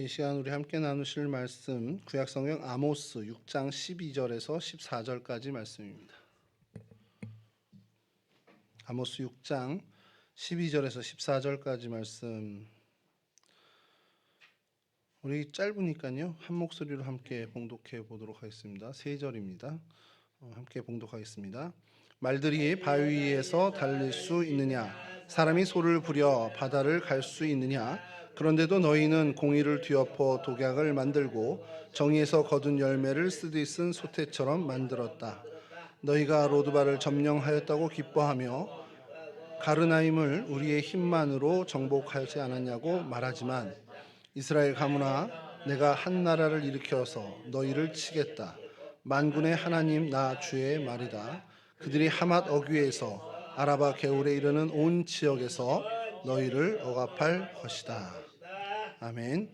이 시간 우리 함께 나누실 말씀 구약성경 아모스 6장 12절에서 14절까지 말씀입니다. 아모스 6장 12절에서 14절까지 말씀, 우리 짧으니까요 한 목소리로 함께 봉독해 보도록 하겠습니다. 3절입니다. 함께 봉독하겠습니다. 말들이 바위 위에서 달릴 수 있느냐? 사람이 소를 부려 바다를 갈 수 있느냐? 그런데도 너희는 공의를 뒤엎어 독약을 만들고 정의에서 거둔 열매를 쓰디 쓴 소태처럼 만들었다. 너희가 로드바를 점령하였다고 기뻐하며 가르나임을 우리의 힘만으로 정복하지 않았냐고 말하지만 이스라엘 가문아, 내가 한 나라를 일으켜서 너희를 치겠다. 만군의 하나님 나 주의 말이다. 그들이 하맛 어귀에서 아라바 개울에 이르는 온 지역에서 너희를 억압할 것이다. 아멘.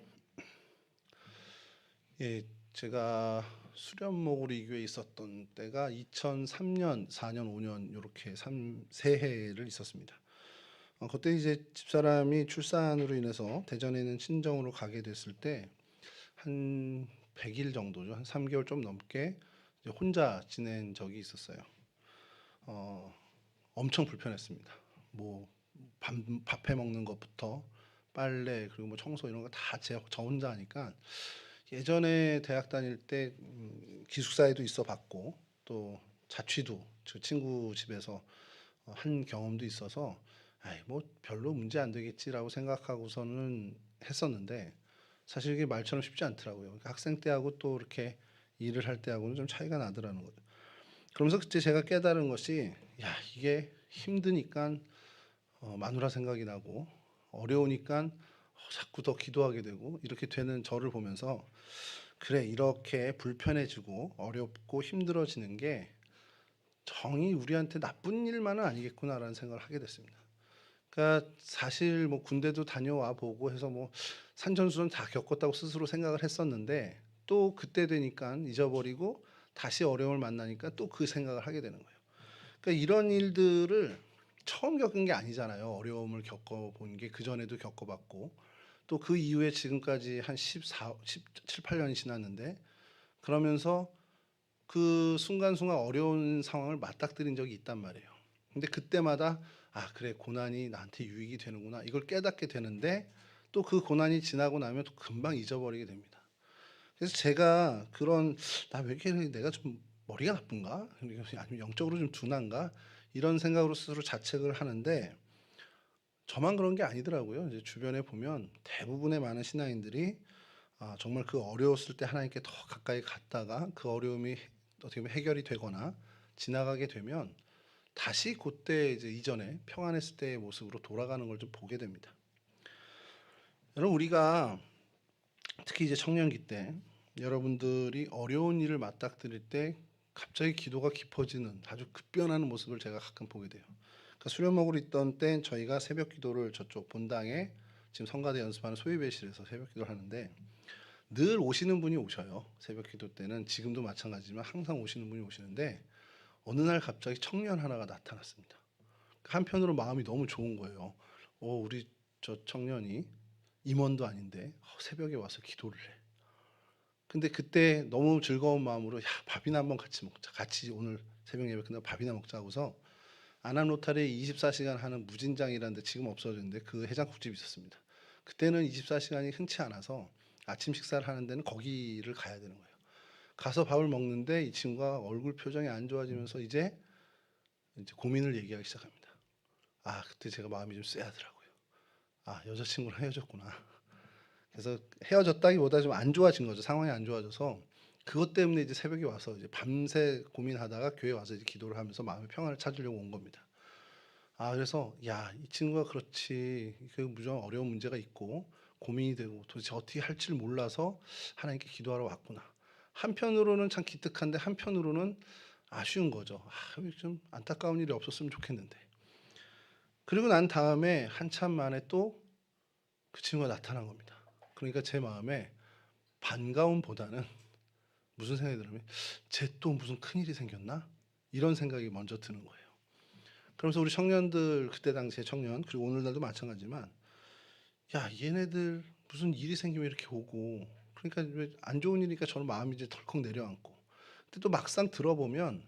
예, 제가 수련목으로 이 교회에 있었던 때가 2003년, 4년, 5년 이렇게 3해를 있었습니다. 그때 이제 집사람이 출산으로 인해서 대전에 있는 친정으로 가게 됐을 때 한 100일 정도죠. 한 3개월 좀 넘게 이제 혼자 지낸 적이 있었어요. 엄청 불편했습니다. 뭐 밥해 먹는 것부터 빨래 그리고 뭐 청소 이런 거 다 저 혼자 하니까 예전에 대학 다닐 때 기숙사에도 있어 봤고 또 자취도 저 친구 집에서 한 경험도 있어서 뭐 별로 문제 안 되겠지라고 생각하고서는 했었는데 사실 이게 말처럼 쉽지 않더라고요. 그러니까 학생 때하고 또 이렇게 일을 할 때하고는 좀 차이가 나더라는 거죠. 그러면서 그때 제가 깨달은 것이 이게 힘드니까 마누라 생각이 나고 어려우니까 자꾸 더 기도하게 되고 이렇게 되는 저를 보면서 그래, 이렇게 불편해지고 어렵고 힘들어지는 게 정이 우리한테 나쁜 일만은 아니겠구나라는 생각을 하게 됐습니다. 그러니까 사실 뭐 군대도 다녀와 보고 해서 뭐 산전수전 다 겪었다고 스스로 생각을 했었는데 또 그때 되니까 잊어버리고 다시 어려움을 만나니까 또 그 생각을 하게 되는 거예요. 그러니까 이런 일들을 처음 겪은 게 아니잖아요. 어려움을 겪어본 게 그전에도 겪어봤고 또 그 이후에 지금까지 한 17, 8년이 지났는데 그러면서 그 순간순간 어려운 상황을 맞닥뜨린 적이 있단 말이에요. 근데 그때마다 그래, 고난이 나한테 유익이 되는구나 이걸 깨닫게 되는데 또 그 고난이 지나고 나면 또 금방 잊어버리게 됩니다. 그래서 제가 그런 나 왜 이렇게 내가 좀 머리가 나쁜가? 아니면 영적으로 좀 둔한가? 이런 생각으로 스스로 자책을 하는데 저만 그런 게 아니더라고요. 이제 주변에 보면 대부분의 많은 신앙인들이 정말 그 어려웠을 때 하나님께 더 가까이 갔다가 그 어려움이 어떻게 보면 해결이 되거나 지나가게 되면 다시 그때 이제 이전에 평안했을 때의 모습으로 돌아가는 걸 좀 보게 됩니다. 여러분, 우리가 특히 이제 청년기 때 여러분들이 어려운 일을 맞닥뜨릴 때 갑자기 기도가 깊어지는 아주 급변하는 모습을 제가 가끔 보게 돼요. 그러니까 수련목으로 있던 때 저희가 새벽 기도를 저쪽 본당에 지금 성가대 연습하는 소위배실에서 새벽 기도를 하는데 늘 오시는 분이 오셔요. 새벽 기도 때는 지금도 마찬가지지만 항상 오시는 분이 오시는데 어느 날 갑자기 청년 하나가 나타났습니다. 한편으로 마음이 너무 좋은 거예요. 우리 저 청년이 임원도 아닌데 새벽에 와서 기도를 해. 근데 그때 너무 즐거운 마음으로 밥이나 한번 같이 먹자. 같이 오늘 새벽 예배 끝나고 밥이나 먹자 하고서 안암 로타리에 24시간 하는 무진장이라는 데 지금 없어졌는데 그 해장국집이 있었습니다. 그때는 24시간이 흔치 않아서 아침 식사를 하는 데는 거기를 가야 되는 거예요. 가서 밥을 먹는데 이 친구가 얼굴 표정이 안 좋아지면서 이제 고민을 얘기하기 시작합니다. 그때 제가 마음이 좀 쎄하더라고요. 여자친구랑 헤어졌구나. 그래서 헤어졌다기보다 좀 안 좋아진 거죠. 상황이 안 좋아져서 그것 때문에 이제 새벽에 와서 이제 밤새 고민하다가 교회 와서 이제 기도를 하면서 마음의 평안을 찾으려고 온 겁니다. 그래서 이 친구가 그렇지 그 무정 어려운 문제가 있고 고민이 되고 도대체 어떻게 할지를 몰라서 하나님께 기도하러 왔구나. 한편으로는 참 기특한데 한편으로는 아쉬운 거죠. 좀 안타까운 일이 없었으면 좋겠는데. 그리고 난 다음에 한참 만에 또 그 친구가 나타난 겁니다. 그러니까 제 마음에 반가움보다는 무슨 생각이 들냐면 쟤 또 무슨 큰일이 생겼나? 이런 생각이 먼저 드는 거예요. 그러면서 우리 청년들, 그때 당시에 청년 그리고 오늘날도 마찬가지지만 얘네들 무슨 일이 생기면 이렇게 오고, 그러니까 왜 안 좋은 일이니까 저는 마음이 이제 덜컥 내려앉고. 근데 또 막상 들어보면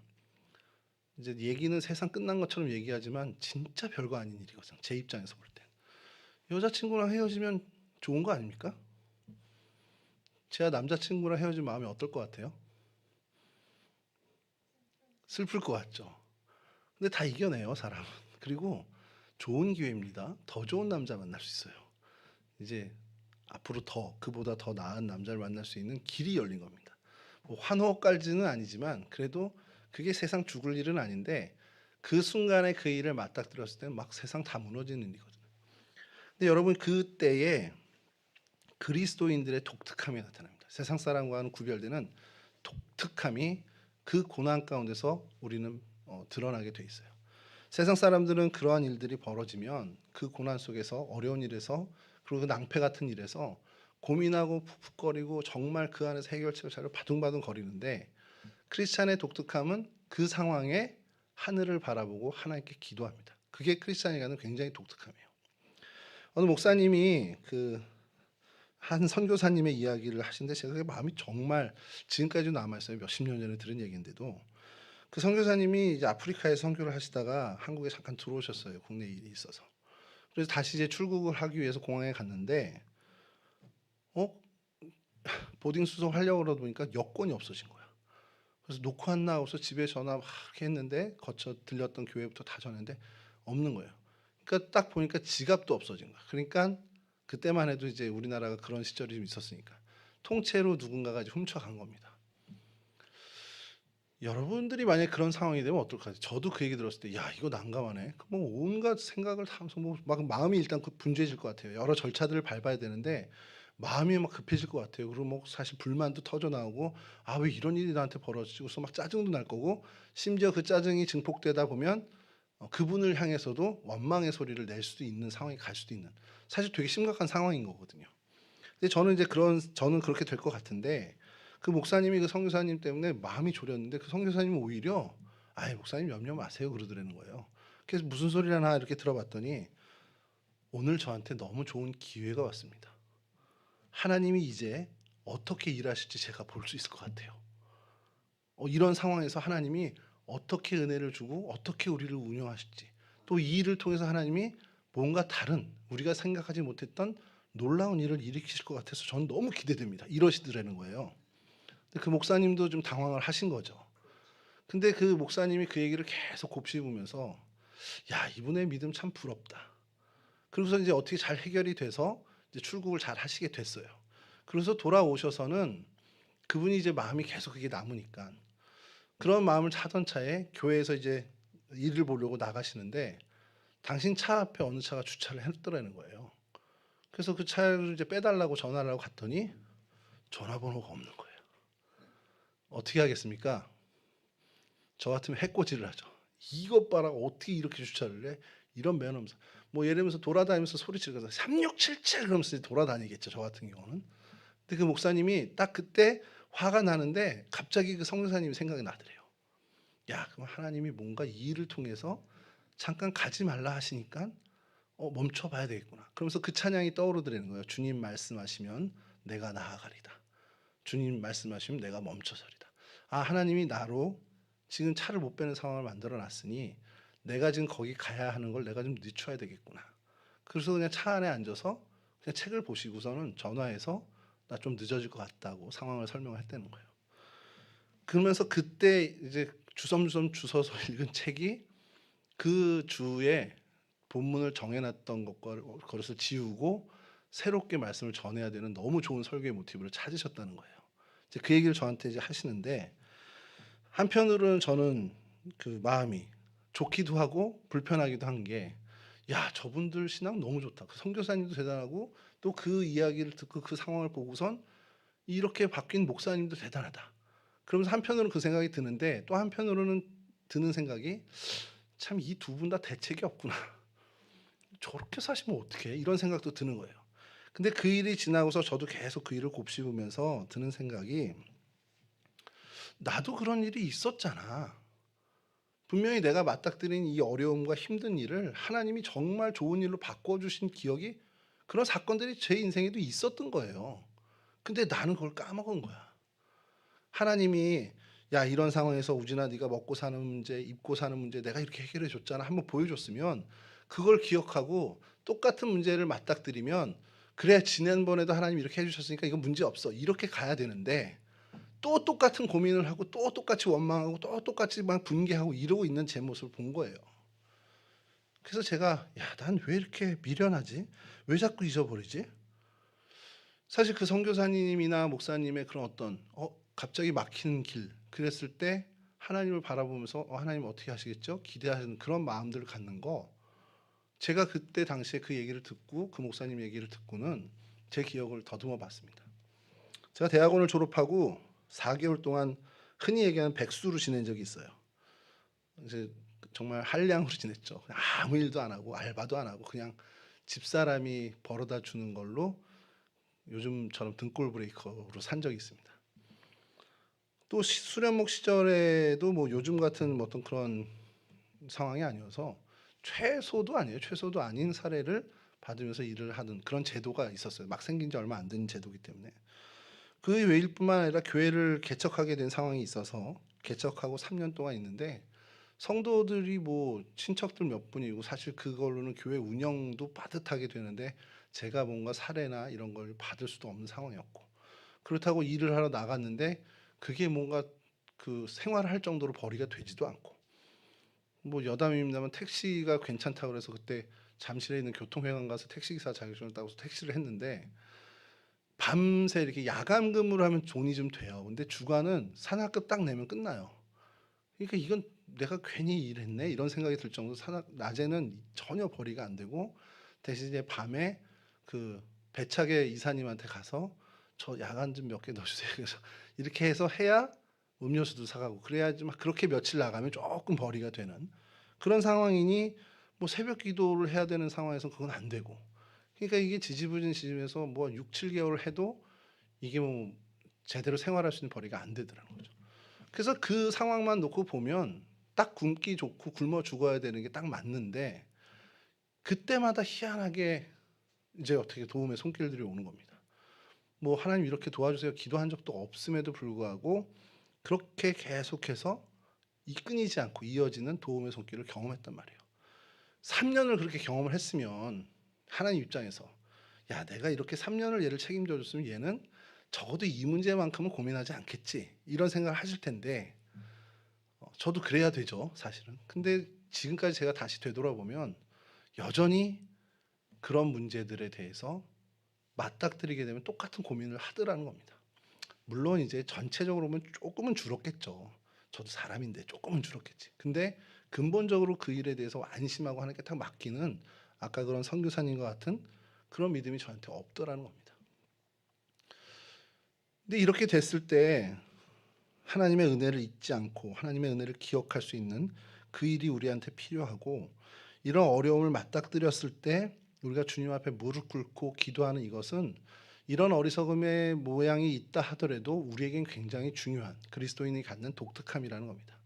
이제 얘기는 세상 끝난 것처럼 얘기하지만 진짜 별거 아닌 일이거든요. 제 입장에서 볼 땐. 여자친구랑 헤어지면 좋은 거 아닙니까? 제가 남자친구랑 헤어진 마음이 어떨 것 같아요? 슬플 것 같죠. 근데 다 이겨내요, 사람은. 그리고 좋은 기회입니다. 더 좋은 남자 만날 수 있어요. 이제 앞으로 더 그보다 더 나은 남자를 만날 수 있는 길이 열린 겁니다. 뭐 환호까지는 아니지만 그래도 그게 세상 죽을 일은 아닌데 그 순간에 그 일을 맞닥뜨렸을 때는 막 세상 다 무너지는 일이거든요. 근데 여러분 그때에 그리스도인들의 독특함이 나타납니다. 세상 사람과는 구별되는 독특함이 그 고난 가운데서 우리는 드러나게 돼 있어요. 세상 사람들은 그러한 일들이 벌어지면 그 고난 속에서 어려운 일에서 그리고 그 낭패 같은 일에서 고민하고 푹푹거리고 정말 그 안에서 해결책을 찾아 바둥바둥 거리는데 크리스찬의 독특함은 그 상황에 하늘을 바라보고 하나님께 기도합니다. 그게 크리스찬이 가는 굉장히 독특함이에요. 어느 목사님이 그 한 선교사님의 이야기를 하시는데 제가 그게 마음이 정말 지금까지도 남아있어요. 몇십 년 전에 들은 얘기인데도 그 선교사님이 이제 아프리카에 선교를 하시다가 한국에 잠깐 들어오셨어요. 국내 일이 있어서. 그래서 다시 이제 출국을 하기 위해서 공항에 갔는데 어 보딩 수속하려고 그러다 보니까 여권이 없어진 거야. 그래서 놓고 왔나 하고서 집에 전화 막 이렇게 했는데 거쳐 들렸던 교회부터 다 전했는데 없는 거예요. 그러니까 딱 보니까 지갑도 없어진 거야. 그러니까 그때만 해도 이제 우리나라가 그런 시절이 좀 있었으니까 통째로 누군가가 이제 훔쳐간 겁니다. 여러분들이 만약에 그런 상황이 되면 어떨까요? 저도 그 얘기 들었을 때, 야, 이거 난감하네. 뭐 온갖 생각을 다 하면서 뭐막 마음이 일단 분주해질 것 같아요. 여러 절차들을 밟아야 되는데 마음이 막 급해질 것 같아요. 그리고 뭐 사실 불만도 터져 나오고, 아, 왜 이런 일이 나한테 벌어지고서 막 짜증도 날 거고, 심지어 그 짜증이 증폭되다 보면 그분을 향해서도 원망의 소리를 낼 수도 있는 상황이 갈 수도 있는, 사실 되게 심각한 상황인 거거든요. 근데 저는 이제 저는 그렇게 될 것 같은데 그 목사님이 그 선교사님 때문에 마음이 졸였는데 그 선교사님은 오히려 아이 목사님 염려 마세요 그러더라는 거예요. 그래서 무슨 소리라나 이렇게 들어봤더니 오늘 저한테 너무 좋은 기회가 왔습니다. 하나님이 이제 어떻게 일하실지 제가 볼 수 있을 것 같아요. 이런 상황에서 하나님이 어떻게 은혜를 주고 어떻게 우리를 운영하실지 또 이 일을 통해서 하나님이 뭔가 다른 우리가 생각하지 못했던 놀라운 일을 일으키실 것 같아서 저는 너무 기대됩니다. 이러시더라는 거예요. 근데 그 목사님도 좀 당황을 하신 거죠. 근데 그 목사님이 그 얘기를 계속 곱씹으면서 야, 이분의 믿음 참 부럽다. 그래서 이제 어떻게 잘 해결이 돼서 이제 출국을 잘 하시게 됐어요. 그래서 돌아오셔서는 그분이 이제 마음이 계속 그게 남으니까 그런 마음을 차던 차에 교회에서 이제 일을 보려고 나가시는데 당신 차 앞에 어느 차가 주차를 했더라는 거예요. 그래서 그 차를 이제 빼달라고 전화를 하고 갔더니 전화번호가 없는 거예요. 어떻게 하겠습니까? 저 같으면 해코지를 하죠. 이것 봐라 어떻게 이렇게 주차를 해? 이런 매너 없어. 뭐 예를 들면서 돌아다니면서 소리 지르면서 3677 그러면서 돌아다니겠죠. 저 같은 경우는. 근데 그 목사님이 딱 그때 화가 나는데 갑자기 그 성교사님이 생각이 나더래요. 야, 그럼 하나님이 뭔가 이 일을 통해서 잠깐 가지 말라 하시니까 멈춰봐야 되겠구나. 그러면서 그 찬양이 떠오르더라는 거예요. 주님 말씀하시면 내가 나아가리다. 주님 말씀하시면 내가 멈춰서리다. 아, 하나님이 나로 지금 차를 못 빼는 상황을 만들어 놨으니 내가 지금 거기 가야 하는 걸 내가 좀 늦춰야 되겠구나. 그래서 그냥 차 안에 앉아서 그냥 책을 보시고서는 전화해서 나 좀 늦어질 것 같다고 상황을 설명을 했다는 거예요. 그러면서 그때 이제 주섬주섬 주워서 읽은 책이 그 주에 본문을 정해놨던 것을 지우고 새롭게 말씀을 전해야 되는 너무 좋은 설교의 모티브를 찾으셨다는 거예요. 이제 그 얘기를 저한테 이제 하시는데 한편으로는 저는 그 마음이 좋기도 하고 불편하기도 한 게, 야, 저분들 신앙 너무 좋다. 그 선교사님도 대단하고 또 그 이야기를 듣고 그 상황을 보고선 이렇게 바뀐 목사님도 대단하다. 그러면서 한편으로는 그 생각이 드는데 또 한편으로는 드는 생각이 참 이 두 분 다 대책이 없구나. 저렇게 사시면 어떡해? 이런 생각도 드는 거예요. 근데 그 일이 지나고서 저도 계속 그 일을 곱씹으면서 드는 생각이 나도 그런 일이 있었잖아. 분명히 내가 맞닥뜨린 이 어려움과 힘든 일을 하나님이 정말 좋은 일로 바꿔주신 기억이 그런 사건들이 제 인생에도 있었던 거예요. 근데 나는 그걸 까먹은 거야. 하나님이 "야 이런 상황에서 우진아 네가 먹고 사는 문제, 입고 사는 문제 내가 이렇게 해결해 줬잖아." 한번 보여줬으면 그걸 기억하고 똑같은 문제를 맞닥뜨리면 '그래 지난번에도 하나님이 이렇게 해 주셨으니까 이건 문제 없어.' 이렇게 가야 되는데 또 똑같은 고민을 하고 또 똑같이 원망하고 또 똑같이 막 분개하고 이러고 있는 제 모습을 본 거예요. 그래서 제가 '야 난 왜 이렇게 미련하지? 왜 자꾸 잊어버리지?' 사실 그 선교사님이나 목사님의 그런 어떤 갑자기 막히는 길 그랬을 때 하나님을 바라보면서 '하나님 어떻게 하시겠죠?' 기대하는 그런 마음들을 갖는 거 제가 그때 당시에 그 얘기를 듣고 그 목사님 얘기를 듣고는 제 기억을 더듬어 봤습니다. 제가 대학원을 졸업하고 4개월 동안 흔히 얘기하는 백수로 지낸 적이 있어요. 이제 정말 한량으로 지냈죠. 그냥 아무 일도 안 하고 알바도 안 하고 그냥 집사람이 벌어다 주는 걸로 요즘처럼 등골 브레이커로 산 적이 있습니다. 또 수련목 시절에도 뭐 요즘 같은 뭐 어떤 그런 상황이 아니어서 최소도 아니에요. 최소도 아닌 사례를 받으면서 일을 하는 그런 제도가 있었어요. 막 생긴 지 얼마 안 된 제도이기 때문에. 그 외일 뿐만 아니라 교회를 개척하게 된 상황이 있어서 개척하고 3년 동안 있는데 성도들이 뭐 친척들 몇 분이고 사실 그걸로는 교회 운영도 빠듯하게 되는데 제가 뭔가 사례나 이런 걸 받을 수도 없는 상황이었고 그렇다고 일을 하러 나갔는데 그게 뭔가 그 생활을 할 정도로 벌이가 되지도 않고 뭐 여담입니다만 택시가 괜찮다고 그래서 그때 잠실에 있는 교통회관 가서 택시기사 자격증을 따고서 택시를 했는데 밤새 이렇게 야간근무를 하면 돈이 좀 돼요. 근데 주간은 산악금 딱 내면 끝나요. 그러니까 '이건 내가 괜히 일했네.' 이런 생각이 들 정도로 낮에는 전혀 벌이가 안 되고 대신 이제 밤에 그 배차게 이사님한테 가서 "저 야간 좀 몇 개 넣어 주세요." 그래서 이렇게 해서 해야 음료수도 사 가고 그래야지 막 그렇게 며칠 나가면 쪼끔 벌이가 되는 그런 상황이니 뭐 새벽 기도를 해야 되는 상황에서 그건 안 되고 그러니까 이게 지지부진해서 뭐 6-7 개월을 해도 이게 뭐 제대로 생활할 수 있는 벌이가 안 되더라는 거죠. 그래서 그 상황만 놓고 보면 딱 굶기 좋고 굶어 죽어야 되는 게 딱 맞는데 그때마다 희한하게 이제 어떻게 도움의 손길들이 오는 겁니다. 뭐 "하나님 이렇게 도와주세요." 기도한 적도 없음에도 불구하고 그렇게 계속해서 끊이지 않고 이어지는 도움의 손길을 경험했단 말이에요. 3 년을 그렇게 경험을 했으면 하나님 입장에서 '야 내가 이렇게 3 년을 얘를 책임져 줬으면 얘는 적어도 이 문제만큼은 고민하지 않겠지.' 이런 생각을 하실 텐데 저도 그래야 되죠 사실은. 근데 지금까지 제가 다시 되돌아보면 여전히 그런 문제들에 대해서 맞닥뜨리게 되면 똑같은 고민을 하더라는 겁니다. 물론 이제 전체적으로 보면 쪼끔은 줄었겠죠. 저도 사람인데 쪼끔은 줄었겠지. 근데 근본적으로 그 일에 대해서 안심하고 하나님께 딱 맡기는 아까 그런 선교사님과 같은 그런 믿음이 저한테 없더라는 겁니다. 근데 이렇게 됐을 때 하나님의 은혜를 잊지 않고 하나님의 은혜를 기억할 수 있는 그 일이 우리한테 필요하고 이런 어려움을 맞닥뜨렸을 때 우리가 주님 앞에 무릎 꿇고 기도하는 이것은 이런 어리석음의 모양이 있다 하더라도 우리에겐 굉장히 중요한 그리스도인이 갖는 독특함이라는 겁니다.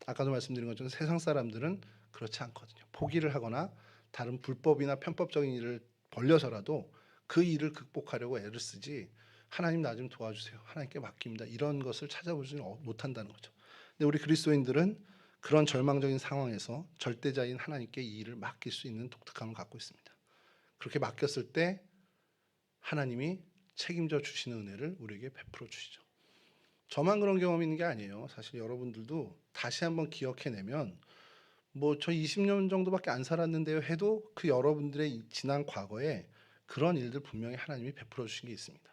아까도 말씀드린 것처럼 세상 사람들은 그렇지 않거든요. 포기를 하거나 다른 불법이나 편법적인 일을 벌려서라도 그 일을 극복하려고 애를 쓰지 하나님 나 좀 도와주세요. 하나님께 맡깁니다. 이런 것을 찾아보지는 못한다는 거죠. 근데 우리 그리스도인들은 그런 절망적인 상황에서 절대자인 하나님께 이 일을 맡길 수 있는 독특함을 갖고 있습니다. 그렇게 맡겼을 때 하나님이 책임져 주시는 은혜를 우리에게 베풀어 주시죠. 저만 그런 경험이 있는 게 아니에요. 사실 여러분들도 다시 한번 기억해내면 뭐 저 20년 정도밖에 안 살았는데요 해도 그 여러분들의 지난 과거에 그런 일들 분명히 하나님이 베풀어 주신 게 있습니다.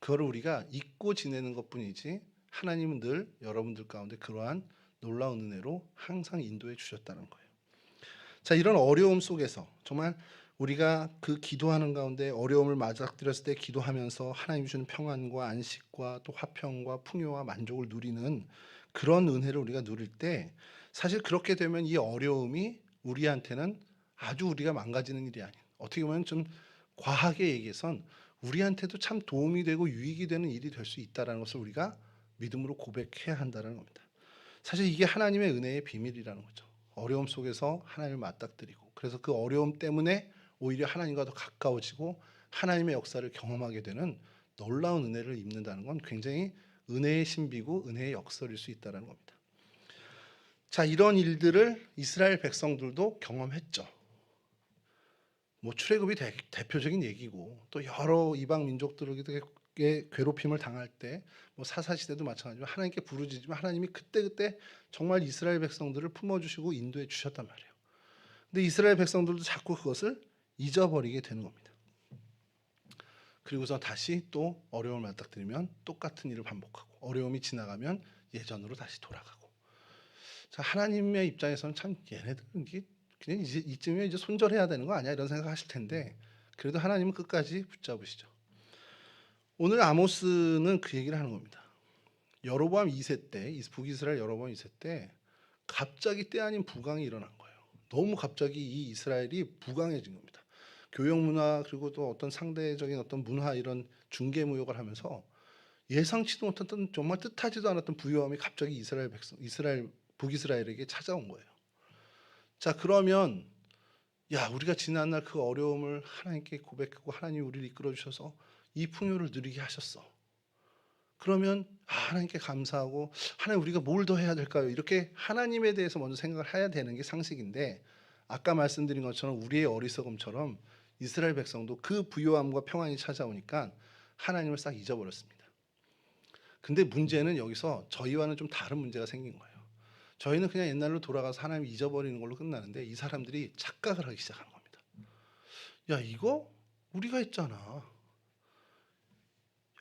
그거를 우리가 잊고 지내는 것뿐이지 하나님은 늘 여러분들 가운데 그러한 놀라운 은혜로 항상 인도해 주셨다는 거예요. 자, 이런 어려움 속에서 정말 우리가 그 기도하는 가운데 어려움을 맞닥뜨렸을 때 기도하면서 하나님이 주는 평안과 안식과 또 화평과 풍요와 만족을 누리는 그런 은혜를 우리가 누릴 때 사실 그렇게 되면 이 어려움이 우리한테는 아주 우리가 망가지는 일이 아닌 어떻게 보면 좀 과하게 얘기해선 우리한테도 참 도움이 되고 유익이 되는 일이 될 수 있다라는 것을 우리가 믿음으로 고백해야 한다는 겁니다. 사실 이게 하나님의 은혜의 비밀이라는 거죠. 어려움 속에서 하나님을 맞닥뜨리고 그래서 그 어려움 때문에 오히려 하나님과 더 가까워지고 하나님의 역사를 경험하게 되는 놀라운 은혜를 입는다는 건 굉장히 은혜의 신비고 은혜의 역설일 수 있다는 겁니다. 자, 이런 일들을 이스라엘 백성들도 경험했죠. 뭐 출애굽이 대표적인 얘기고, 또 여러 이방 민족들에게 괴롭힘을 당할 때 뭐 사사 시대도 마찬가지로 하나님께 부르짖으면 하나님이 그때그때 정말 이스라엘 백성들을 품어주시고 인도해 주셨단 말이에요. 근데 이스라엘 백성들도 자꾸 그것을 잊어버리게 되는 겁니다. 그리고서 다시 또 어려움을 맞닥뜨리면 똑같은 일을 반복하고, 어려움이 지나가면 예전으로 다시 돌아가고. 자, 하나님의 입장에서는 참 얘네들은 이게 그냥 이쯤이면 이제 손절해야 되는 거 아니야, 이런 생각하실 텐데, 그래도 하나님은 끝까지 붙잡으시죠. 오늘 아모스는 그 얘기를 하는 겁니다. 여로보암 2세 때, 북이스라엘 여로보암 2세 때 갑자기 때 아닌 부강이 일어난 거예요. 너무 갑자기 이 이스라엘이 부강해진 겁니다. 교역 문화, 그리고 또 어떤 상대적인 어떤 문화, 이런 중개 무역을 하면서 예상치도 못했던, 정말 뜻하지도 않았던 부유함이 갑자기 북이스라엘에게 찾아온 거예요. 자, 그러면 우리가 지난날 그 어려움을 하나님께 고백하고 하나님 우리를 이끌어 주셔서 이 풍요를 누리게 하셨어. 그러면 하나님께 감사하고, 하나님 우리가 뭘 더 해야 될까요? 이렇게 하나님에 대해서 먼저 생각을 해야 되는 게 상식인데, 아까 말씀드린 것처럼 우리의 어리석음처럼 이스라엘 백성도 그 부요함과 평안이 찾아오니까 하나님을 싹 잊어버렸습니다. 근데 문제는 여기서 저희와는 좀 다른 문제가 생긴 거예요. 저희는 그냥 옛날로 돌아가서 하나님 잊어버리는 걸로 끝나는데, 이 사람들이 착각을 하기 시작하는 겁니다. 이거 우리가 했잖아.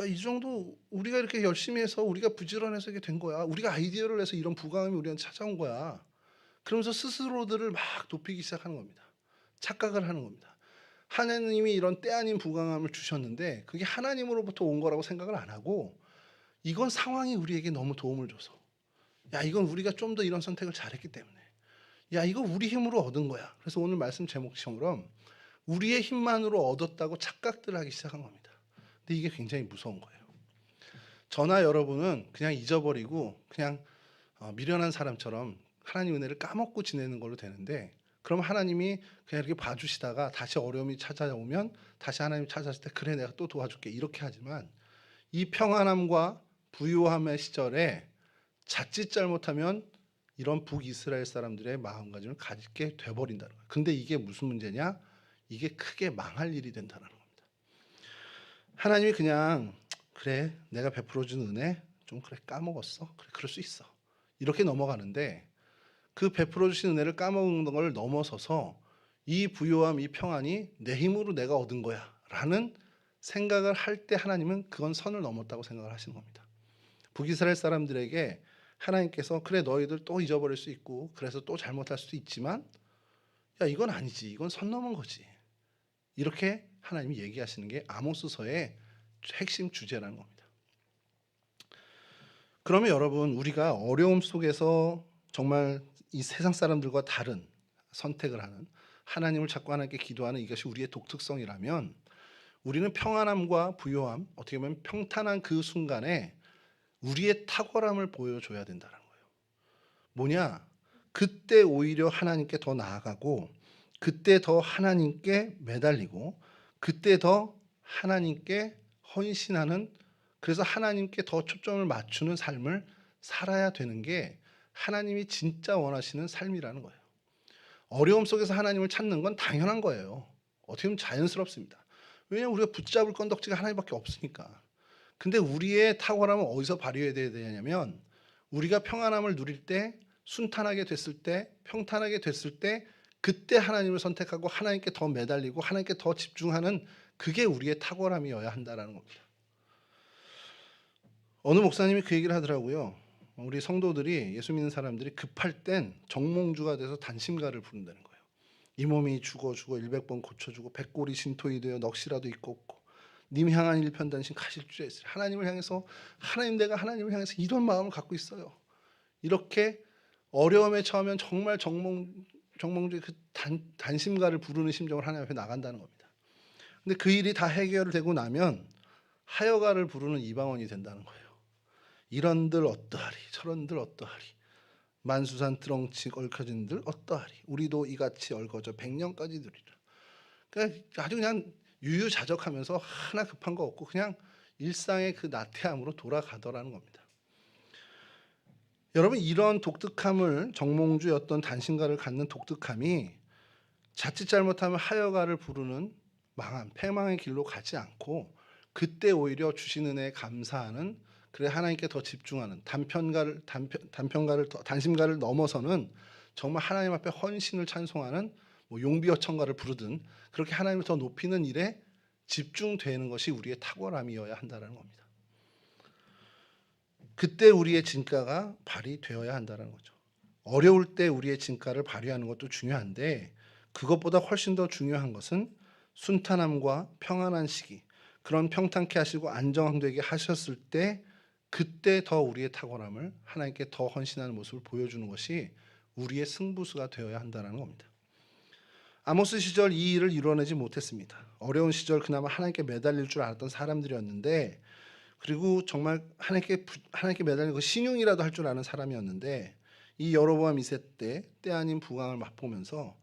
이 정도 우리가 이렇게 열심히 해서, 우리가 부지런해서 이게 된 거야. 우리가 아이디어를 내서 이런 부강함이 우리한테 찾아온 거야. 그러면서 스스로들을 막 높이기 시작하는 겁니다. 착각을 하는 겁니다. 하나님이 이런 때 아닌 부강함을 주셨는데 그게 하나님으로부터 온 거라고 생각을 안 하고, 이건 상황이 우리에게 너무 도움을 줘서, 이건 우리가 좀 더 이런 선택을 잘했기 때문에, 이거 우리 힘으로 얻은 거야. 그래서 오늘 말씀 제목처럼 우리의 힘만으로 얻었다고 착각들을 하기 시작한 겁니다. 근데 이게 굉장히 무서운 거예요. 저나 여러분은 그냥 잊어버리고 그냥 미련한 사람처럼 하나님 은혜를 까먹고 지내는 걸로 되는데, 그럼 하나님이 그냥 이렇게 봐주시다가 다시 어려움이 찾아오면 다시 하나님 찾아왔을 때, 그래 내가 또 도와줄게, 이렇게 하지만, 이 평안함과 부유함의 시절에 자칫 잘못하면 이런 북이스라엘 사람들의 마음가짐을 가지게 돼버린다는 거예요. 근데 이게 무슨 문제냐? 이게 크게 망할 일이 된다는 겁니다. 하나님이 그냥 그래 내가 베풀어준 은혜 좀 그래 까먹었어, 그래 그럴 수 있어, 이렇게 넘어가는데, 그 베풀어 주신 은혜를 까먹는 걸 넘어서서 이 부요함, 이 평안이 내 힘으로 내가 얻은 거야 라는 생각을 할 때 하나님은 그건 선을 넘었다고 생각을 하시는 겁니다. 북이스라엘 사람들에게 하나님께서 그래 너희들 또 잊어버릴 수 있고 그래서 또 잘못할 수도 있지만, 이건 아니지, 이건 선 넘은 거지, 이렇게 하나님이 얘기하시는 게 아모스서의 핵심 주제라는 겁니다. 그러면 여러분, 우리가 어려움 속에서 정말 이 세상 사람들과 다른 선택을 하는, 하나님을 찾고 하나님께 기도하는 이것이 우리의 독특성이라면, 우리는 평안함과 부요함, 어떻게 보면 평탄한 그 순간에 우리의 탁월함을 보여줘야 된다는 거예요. 뭐냐? 그때 오히려 하나님께 더 나아가고, 그때 더 하나님께 매달리고, 그때 더 하나님께 헌신하는, 그래서 하나님께 더 초점을 맞추는 삶을 살아야 되는 게 하나님이 진짜 원하시는 삶이라는 거예요. 어려움 속에서 하나님을 찾는 건 당연한 거예요. 어떻게 보면 자연스럽습니다. 왜냐하면 우리가 붙잡을 건덕지가 하나님밖에 없으니까. 근데 우리의 탁월함은 어디서 발휘해야 되냐면, 우리가 평안함을 누릴 때, 순탄하게 됐을 때, 평탄하게 됐을 때, 그때 하나님을 선택하고 하나님께 더 매달리고 하나님께 더 집중하는, 그게 우리의 탁월함이어야 한다는 겁니다. 어느 목사님이 그 얘기를 하더라고요. 우리 성도들이, 예수 믿는 사람들이 급할 땐 정몽주가 돼서 단심가를 부른다는 거예요. 이 몸이 죽어 100번 고쳐주고 백골이 신토이 되어 넋이라도 있고 없고 님 향한 일편단심 가실 줄 있으리. 하나님을 향해서, 하나님 내가 하나님을 향해서 이런 마음을 갖고 있어요. 이렇게 어려움에 처하면 정말 정몽주의 그 단심가를 부르는 심정을 하나님 앞에 나간다는 겁니다. 근데 그 일이 다 해결되고 나면 하여가를 부르는 이방원이 된다는 거예요. 이런들 어떠하리, 저런들 어떠하리, 만수산 드렁치 얽혀진들 어떠하리, 우리도 이같이 얽어져 100년까지 누리라. 그러니까 아주 그냥 유유자적하면서 하나 급한 거 없고 그냥 일상의 그 나태함으로 돌아가더라는 겁니다. 여러분, 이런 독특함을, 정몽주였던 단신가를 갖는 독특함이 자칫 잘못하면 하여가를 부르는 망한 패망의 길로 가지 않고 그때 오히려 주신 은혜에 감사하는, 그래 하나님께 더 집중하는 단편가를 단심가를 넘어서는 정말 하나님 앞에 헌신을 찬송하는 뭐 용비어 청가를 부르든 그렇게 하나님을 더 높이는 일에 집중되는 것이 우리의 탁월함이어야 한다는 겁니다. 그때 우리의 진가가 발휘되어야 한다는 거죠. 어려울 때 우리의 진가를 발휘하는 것도 중요한데 그것보다 훨씬 더 중요한 것은 순탄함과 평안한 시기, 그런 평탄케 하시고 안정되게 하셨을 때 그때 더 우리의 탁월함을 하나님께 더 헌신하는 모습을 보여주는 것이 우리의 승부수가 되어야 한다는 겁니다. 아모스 시절 이 일을 이뤄내지 못했습니다. 어려운 시절 그나마 하나님께 매달릴 줄 알았던 사람들이었는데, 그리고 정말 하나님께 매달리는 그 신용이라도 할 줄 아는 사람이었는데, 이 여로보암 2세 때 아닌 부강을 맛보면서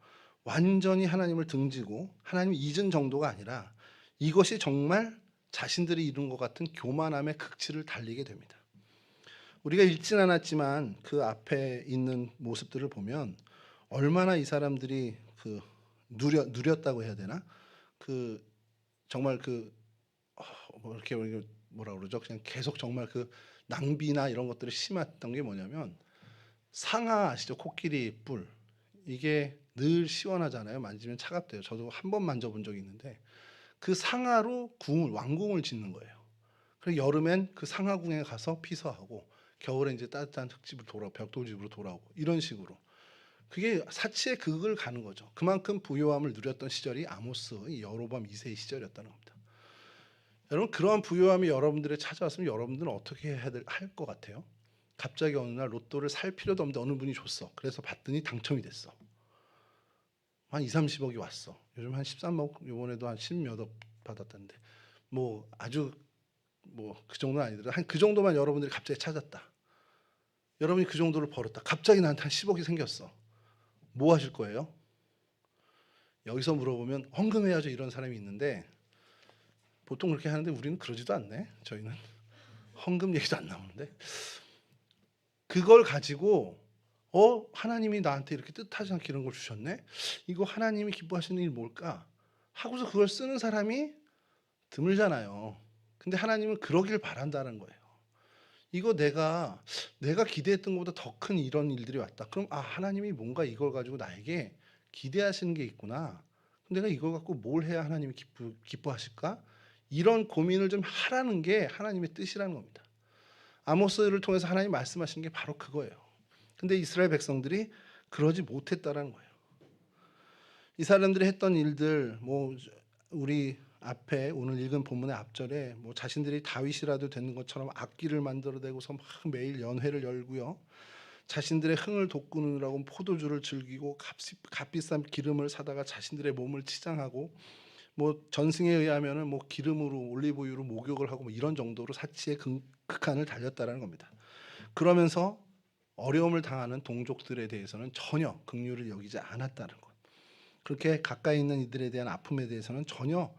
완전히 하나님을 등지고 하나님을 잊은 정도가 아니라 이것이 정말 자신들이 이룬 것 같은 교만함의 극치를 달리게 됩니다. 우리가 읽진 않았지만 그 앞에 있는 모습들을 보면 얼마나 이 사람들이 그 누렸다고 해야 되나? 그 정말 뭐 이렇게 뭐라 그러죠? 그냥 계속 정말 그 낭비나 이런 것들이 심했던 게 뭐냐면, 상아 아시죠? 코끼리 뿔. 이게 늘 시원하잖아요. 만지면 차갑대요. 저도 한 번 만져본 적이 있는데 그 상아로 왕궁을 짓는 거예요. 그리고 여름엔 그 상아궁에 가서 피서하고 겨울에 이제 따뜻한 벽돌집으로 돌아오고 이런 식으로. 그게 사치의 극을 가는 거죠. 그만큼 부요함을 누렸던 시절이 아모스 이 여로보암 2세의 시절이었다는 겁니다. 여러분, 그러한 부요함이 여러분들에 찾아왔으면 여러분들은 어떻게 할 것 같아요? 갑자기 어느 날 로또를 살 필요도 없는데 어느 분이 줬어. 그래서 봤더니 당첨이 됐어. 한 2, 30억이 왔어. 요즘 한 13억, 요번에도 한 10몇 억 받았다는데 뭐 아주 뭐 그 정도는 아니더라도 한 그 정도만 여러분들이 갑자기 찾았다. 여러분이 그 정도를 벌었다. 갑자기 나한테 한 10억이 생겼어. 뭐 하실 거예요? 여기서 물어보면 헌금해야죠, 이런 사람이 있는데 보통 그렇게 하는데 우리는 그러지도 않네. 저희는 헌금 얘기도 안 나오는데 그걸 가지고 하나님이 나한테 이렇게 뜻하지 않게 이런 걸 주셨네. 이거 하나님이 기뻐하시는 일 뭘까? 하고서 그걸 쓰는 사람이 드물잖아요. 근데 하나님은 그러길 바란다는 거예요. 이거 내가 기대했던 것보다 더 큰 이런 일들이 왔다. 그럼 하나님이 뭔가 이걸 가지고 나에게 기대하시는 게 있구나. 그럼 내가 이걸 갖고 뭘 해야 하나님이 기뻐하실까? 이런 고민을 좀 하라는 게 하나님의 뜻이라는 겁니다. 아모스를 통해서 하나님 말씀하시는 게 바로 그거예요. 근데 이스라엘 백성들이 그러지 못했다라는 거예요. 이 사람들이 했던 일들, 뭐 우리 앞에 오늘 읽은 본문의 앞절에 뭐 자신들이 다윗이라도 되는 것처럼 악기를 만들어내고서 막 매일 연회를 열고요. 자신들의 흥을 돋구느라고 포도주를 즐기고 값비싼 기름을 사다가 자신들의 몸을 치장하고, 뭐 전승에 의하면은 뭐 기름으로 올리브유로 목욕을 하고 뭐 이런 정도로 사치의 극한을 달렸다라는 겁니다. 그러면서 어려움을 당하는 동족들에 대해서는 전혀 긍휼을 여기지 않았다는 것. 그렇게 가까이 있는 이들에 대한 아픔에 대해서는 전혀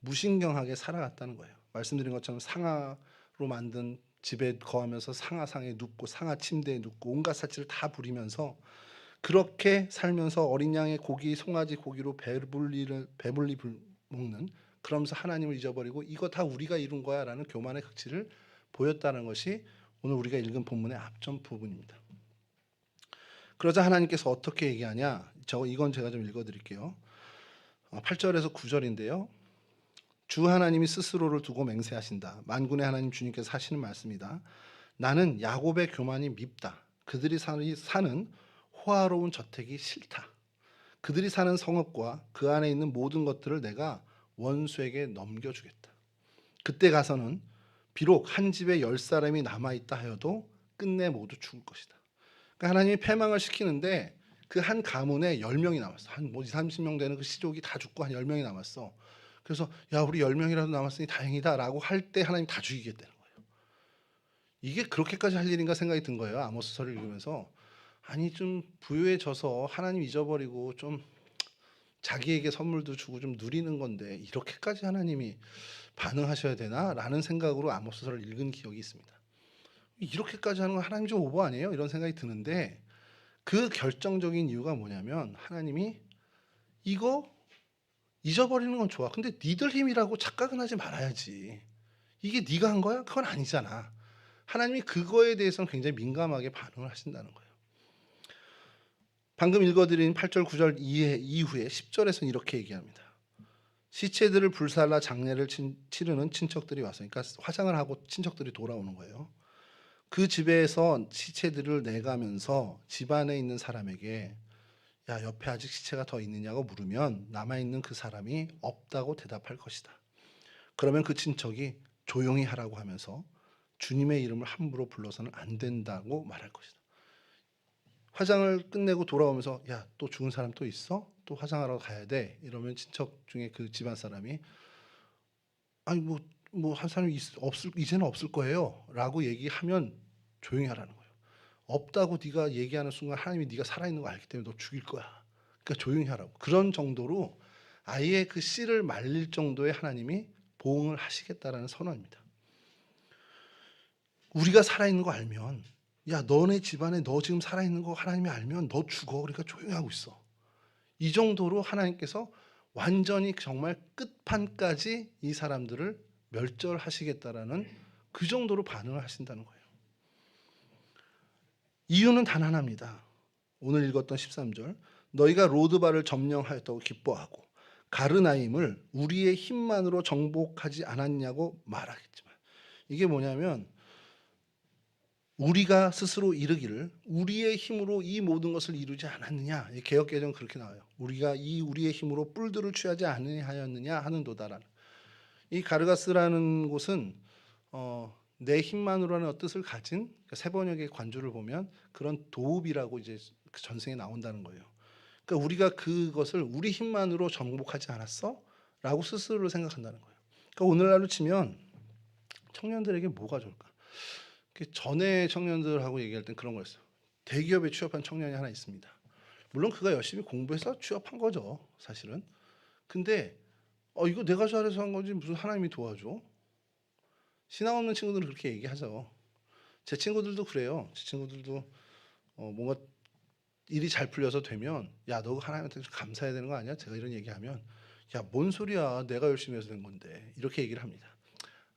무신경하게 살아갔다는 거예요. 말씀드린 것처럼 상아로 만든 집에 거하면서 상아상에 눕고 상아 침대에 눕고 온갖 사치를 다 부리면서 그렇게 살면서 어린 양의 고기, 송아지 고기로 배불리 먹는, 그러면서 하나님을 잊어버리고 이거 다 우리가 이룬 거야라는 교만의 극치를 보였다는 것이 오늘 우리가 읽은 본문의 앞전 부분입니다. 그러자 하나님께서 어떻게 얘기하냐? 이건 제가 좀 읽어드릴게요. 8절에서 9절인데요. 주 하나님이 스스로를 두고 맹세하신다. 만군의 하나님 주님께서 하시는 말씀이다. 나는 야곱의 교만이 밉다. 그들이 사는 호화로운 저택이 싫다. 그들이 사는 성읍과 그 안에 있는 모든 것들을 내가 원수에게 넘겨주겠다. 그때 가서는 비록 한 집에 10사람이 남아있다 하여도 끝내 모두 죽을 것이다. 그러니까 하나님이 패망을 시키는데 그 한 가문에 10명이 남았어. 한 20, 30명 되는 그 시족이 다 죽고 한 10명이 남았어. 그래서 야, 우리 10명이라도 남았으니 다행이다라고 할 때 하나님 다 죽이겠다는 거예요. 이게 그렇게까지 할 일인가 생각이 든 거예요. 아모스서를 읽으면서. 아니, 좀 부유해져서 하나님 잊어버리고 좀 자기에게 선물도 주고 좀 누리는 건데 '이렇게까지 하나님이 반응하셔야 되나?'라는 생각으로 아모스서를 읽은 기억이 있습니다. '이렇게까지 하는 건 하나님 좀 오버 아니에요?' 이런 생각이 드는데 그 결정적인 이유가 뭐냐면 하나님이 "이거 잊어버리는 건 좋아. 근데 니들 힘이라고 착각은 하지 말아야지. 이게 네가 한 거야? 그건 아니잖아." 하나님이 그거에 대해서는 굉장히 민감하게 반응을 하신다는 거예요. 방금 읽어 드린 8절 9절 이후에 10 절에서는 이렇게 얘기합니다. 시체들을 불살라 장례를 치르는 친척들이 와서, 그러니까 화장을 하고 친척들이 돌아오는 거예요. 그 집에서 시체들을 내가면서 집 안에 있는 사람에게 "야, 옆에 아직 시체가 더 있느냐고 물으면 남아있는 그 사람이 없다고 대답할 것이다. 그러면 그 친척이 조용히 하라고 하면서 주님의 이름을 함부로 불러서는 안 된다고 말할 것이다." 화장을 끝내고 돌아오면서 "야, 또 죽은 사람 또 있어? 또 화장하러 가야 돼." 이러면 친척 중에 그 집안 사람이 "아니 뭐 한 사람이 없을 이제는 없을 거예요."라고 얘기하면 조용히 하라는 거예요. 없다고 네가 얘기하는 순간 하나님이 네가 살아있는 거 알기 때문에 너 죽일 거야. 그러니까 조용히 하라고. 그런 정도로 아예 그 씨를 말릴 정도의 하나님이 보응을 하시겠다라는 선언입니다. 우리가 살아있는 거 알면 "야, 너네 집안에 너 지금 살아있는 거 하나님이 알면 너 죽어. 그러니까 조용히 하고 있어." 이 정도로 하나님께서 완전히 정말 끝판까지 이 사람들을 멸절하시겠다라는 그 정도로 반응을 하신다는 거예요. 이유는 단 하나입니다. 오늘 읽었던 13절. "너희가 로드바를 점령하였다고 기뻐하고 가르나임을 우리의 힘만으로 정복하지 않았냐고 말하겠지만." 이게 뭐냐면 우리가 스스로 이르기를 "우리의 힘으로 이 모든 것을 이루지 않았느냐." 개역개정은 그렇게 나와요. "우리가 이 우리의 힘으로 뿔들을 취하지 아니하였느냐 하는도다라는. 이 가르가스라는 곳은 내 힘만으로라는 뜻을 가진, 그러니까 세 번역의 관주를 보면 그런 도읍이라고 이제 그 전생에 나온다는 거예요. 그러니까 우리가 그것을 우리 힘만으로 정복하지 않았어라고 스스로 생각한다는 거예요. 그러니까 오늘날로 치면 청년들에게 뭐가 좋을까? 그 전에 청년들하고 얘기할 땐 그런 거였어요. 대기업에 취업한 청년이 하나 있습니다. 물론 그가 열심히 공부해서 취업한 거죠, 사실은. 근데 이거 내가 잘해서 한 거지 무슨 하나님이 도와줘? 신앙 없는 친구들은 그렇게 얘기하죠. 제 친구들도 그래요. 제 친구들도 뭔가 일이 잘 풀려서 되면 "야, 너 하나님한테 좀 감사해야 되는 거 아니야?" 제가 이런 얘기하면 "야, 뭔 소리야. 내가 열심히 해서 된 건데." 이렇게 얘기를 합니다.